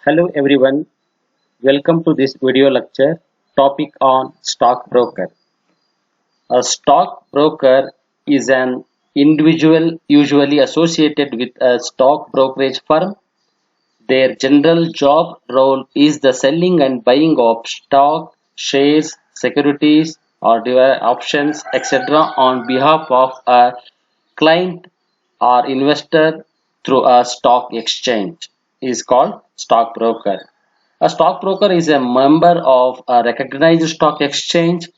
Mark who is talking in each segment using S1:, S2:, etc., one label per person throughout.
S1: Hello everyone, welcome to this video lecture topic on stockbroker. A stockbroker is an individual usually associated with a stock brokerage firm. Their general job role is the selling and buying of stock, shares, securities, or options, etc. on behalf of a client or investor through a stock exchange is called stockbroker. A stockbroker is a member of a recognized stock exchange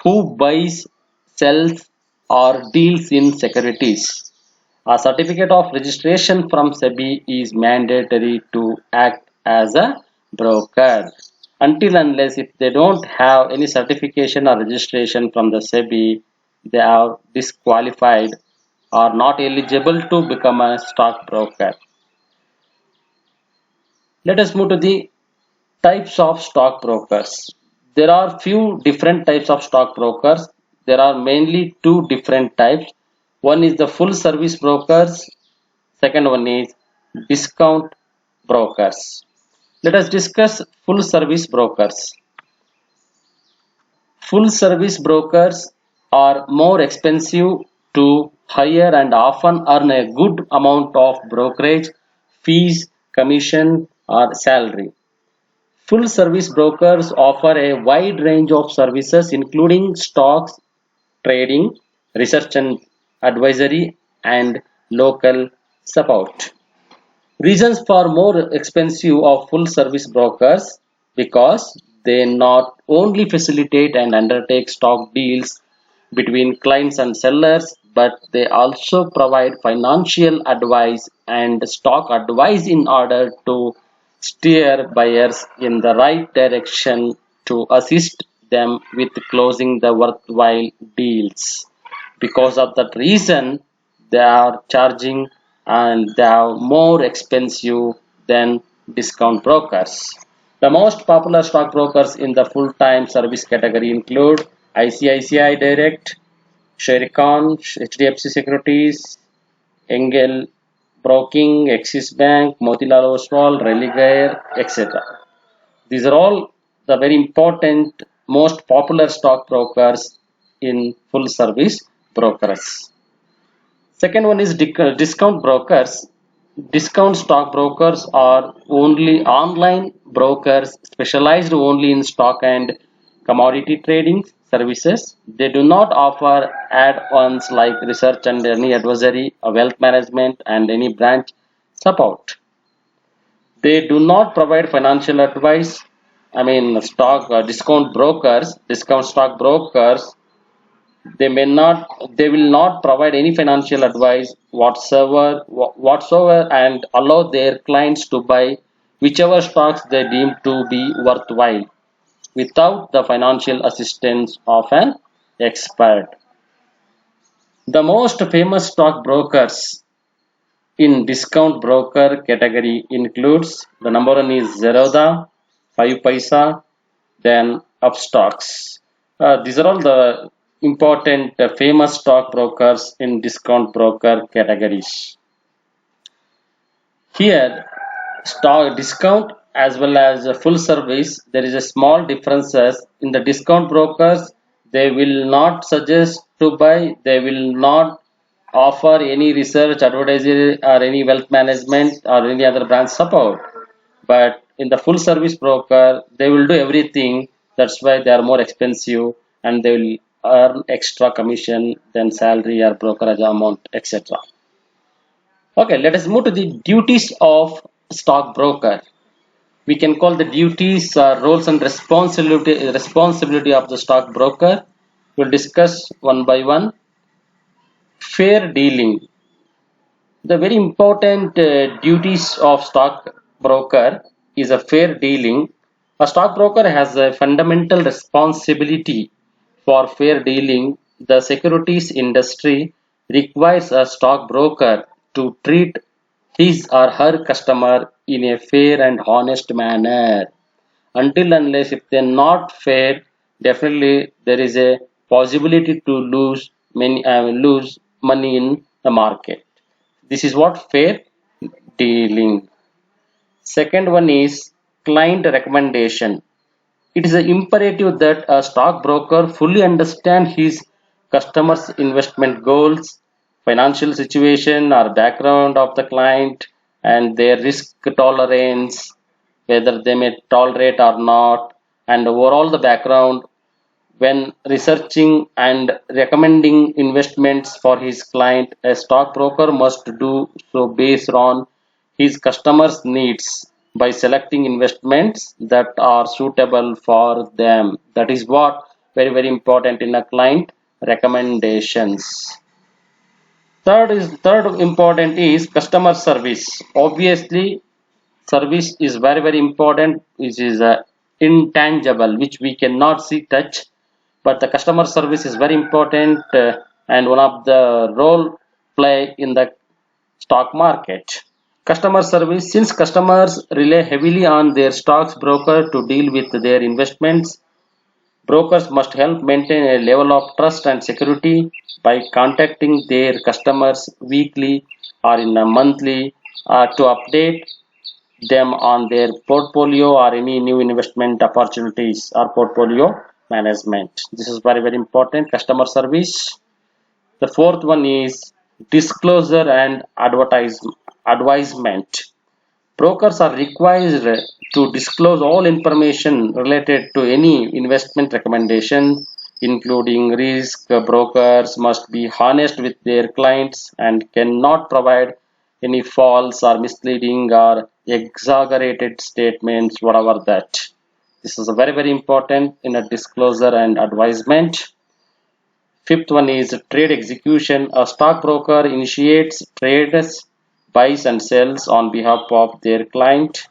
S1: who buys, sells, or deals in securities. A certificate of registration from SEBI is mandatory to act as a broker. Until unless if they don't have any certification or registration from the SEBI, they are disqualified or not eligible to become a stockbroker. Let us move to the types of stockbrokers. There are few different types of stockbrokers. There are mainly two different types. One is the full service brokers. Second one is discount brokers. Let us discuss full service brokers. Full service brokers are more expensive to hire and often earn a good amount of brokerage, fees, commission, or salary. Full service brokers offer a wide range of services including stocks, trading, research and advisory, and local support. Reasons for more expensive of full service brokers because they not only facilitate and undertake stock deals between clients and sellers, but they also provide financial advice and stock advice in order to steer buyers in the right direction to assist them with closing the worthwhile deals. Because of that reason, they are charging and they are more expensive than discount brokers. The most popular stockbrokers in the full-time service category include ICICI Direct, Sharekhan, HDFC Securities, Engel Broking, Axis Bank, Motilal Oswal, Religare, etc. These are all the very important, most popular stockbrokers in full service brokers. Second one is discount brokers. Discount stock brokers are only online brokers specialized only in stock and commodity trading services. They do not offer add-ons like research and any advisory, wealth management, and any branch support. They do not provide financial advice. I mean, discount stock brokers they will not provide any financial advice whatsoever and allow their clients to buy whichever stocks they deem to be worthwhile without the financial assistance of an expert. The most famous stockbrokers in discount broker category includes the number one is Zerodha, 5 Paisa, then Upstocks. These are all the important famous stockbrokers in discount broker categories. Here, stock discount as well as full service, there is a small differences in the discount brokers. They will not suggest to buy. They will not offer any research, advertising, or any wealth management or any other branch support. But in the full service broker, they will do everything. That's why they are more expensive and they will earn extra commission than salary or brokerage amount, etc. Okay, let us move to the duties of stockbroker. We can call the duties, roles and responsibility of the stockbroker. We'll discuss one by one. Fair dealing. The very important duties of stockbroker is a fair dealing. A stockbroker has a fundamental responsibility for fair dealing. The securities industry requires a stockbroker to treat his or her customer in a fair and honest manner. Until unless if they're not fair, definitely there is a possibility to lose money in the market. This is what fair dealing. Second one is client recommendation. It is imperative that a stockbroker fully understand his customers' investment goals, financial situation or background of the client, and their risk tolerance, whether they may tolerate or not, and overall the background when researching and recommending investments for his client. A stockbroker must do so based on his customers' needs by selecting investments that are suitable for them. That is what very important in a client recommendations. Third important is customer service. Obviously, service is very important, which is intangible, which we cannot see touch, but the customer service is very important, and one of the role play in the stock market. Customer service, since customers rely heavily on their stocks broker to deal with their investments, brokers must help maintain a level of trust and security by contacting their customers weekly or in a monthly to update them on their portfolio or any new investment opportunities or portfolio management. This is very important, customer service. The fourth one is disclosure and advisement. Brokers are required to disclose all information related to any investment recommendation, including risk. Brokers must be honest with their clients and cannot provide any false or misleading or exaggerated statements, whatever that. This is very important in a disclosure and advisement. Fifth one is trade execution. A stockbroker initiates trades, buys and sells on behalf of their client.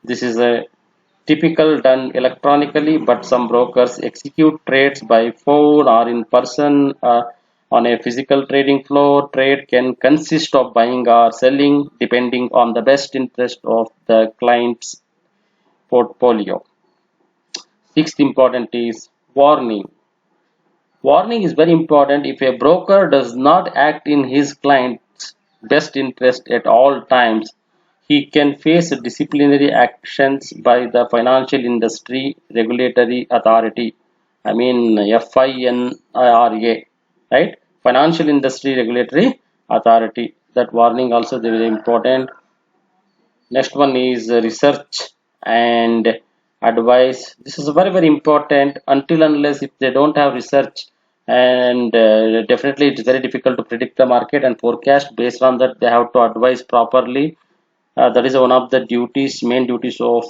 S1: This is a typical done electronically, but some brokers execute trades by phone or in person on a physical trading floor. Trade can consist of buying or selling depending on the best interest of the client's portfolio. Sixth important is warning. Warning is very important. If a broker does not act in his client's best interest at all times, he can face disciplinary actions by the Financial Industry Regulatory Authority. I mean FINRA, right? Financial Industry Regulatory Authority. That warning also very important. Next one is research and advice. This is very important. Until unless if they don't have research, and definitely it's very difficult to predict the market and forecast. Based on that, they have to advise properly. That is one of the main duties of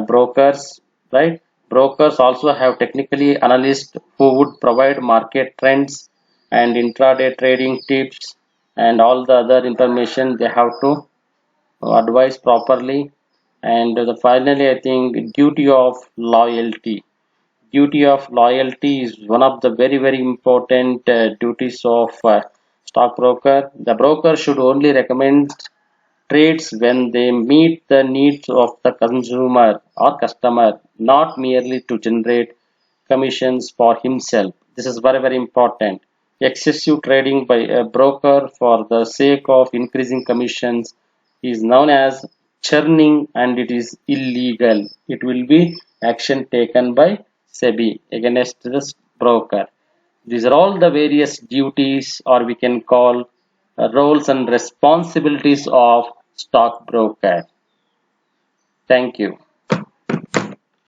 S1: brokers, right? Brokers also have technically analysts who would provide market trends and intraday trading tips and all the other information they have to advise properly. And finally, I think duty of loyalty. Duty of loyalty is one of the very important duties of stockbroker. The broker should only recommend trades when they meet the needs of the consumer or customer, not merely to generate commissions for himself. This is very important. Excessive trading by a broker for the sake of increasing commissions is known as churning, and it is illegal. It will be action taken by SEBI against this broker. These are all the various duties, or we can call roles and responsibilities of stockbroker. Thank you.